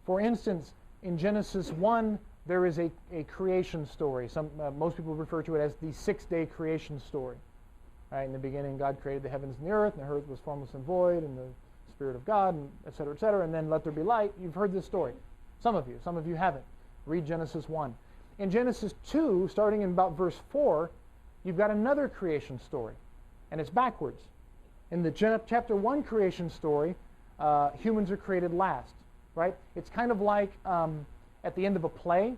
For instance, in Genesis 1, there is a creation story. Most people refer to it as the six-day creation story. Right? In the beginning, God created the heavens and the earth was formless and void, and the Spirit of God, and et cetera, and then let there be light. You've heard this story. Some of you haven't. Read Genesis 1. In Genesis 2, starting in about verse 4, you've got another creation story, and it's backwards. In the chapter 1 creation story, humans are created last, right? It's kind of like at the end of a play.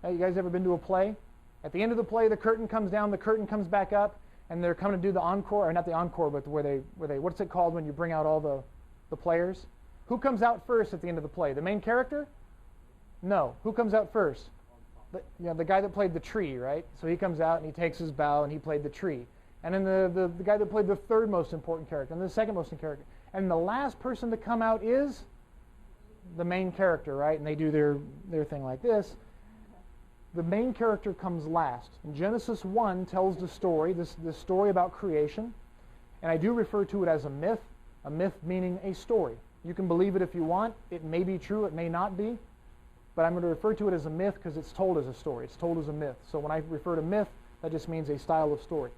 You guys ever been to a play? At the end of the play, the curtain comes down, the curtain comes back up, and they're coming to do the encore, or not the encore, but where they what's it called when you bring out all the players? Who comes out first at the end of the play? The main character? No. Who comes out first? The guy that played the tree, right? So he comes out and he takes his bow and he played the tree. And then the guy that played the third most important character and the second most important character. And the last person to come out is the main character, right? And they do their thing like this. The main character comes last. And Genesis 1 tells the story, this story about creation. And I do refer to it as a myth meaning a story. You can believe it if you want. It may be true, it may not be. But I'm going to refer to it as a myth because it's told as a story. It's told as a myth. So when I refer to myth, that just means a style of story.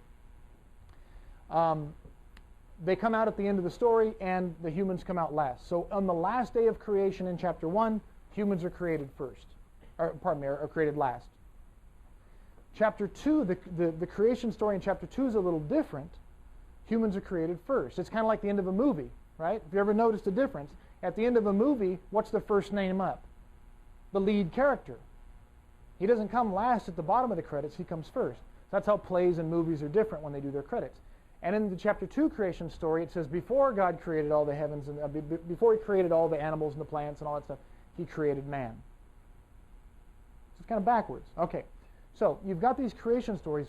They come out at the end of the story, and the humans come out last. So on the last day of creation in chapter 1, humans are created first. Are created last. Chapter 2, the creation story in chapter 2 is a little different. Humans are created first. It's kind of like the end of a movie, right? If you ever noticed a difference, at the end of a movie, what's the first name up? The lead character. He doesn't come last at the bottom of the credits, he comes first. That's how plays and movies are different when they do their credits. And in the chapter 2 creation story, it says before God created all the heavens, and before he created all the animals and the plants and all that stuff, he created man. So it's kind of backwards. Okay, so you've got these creation stories.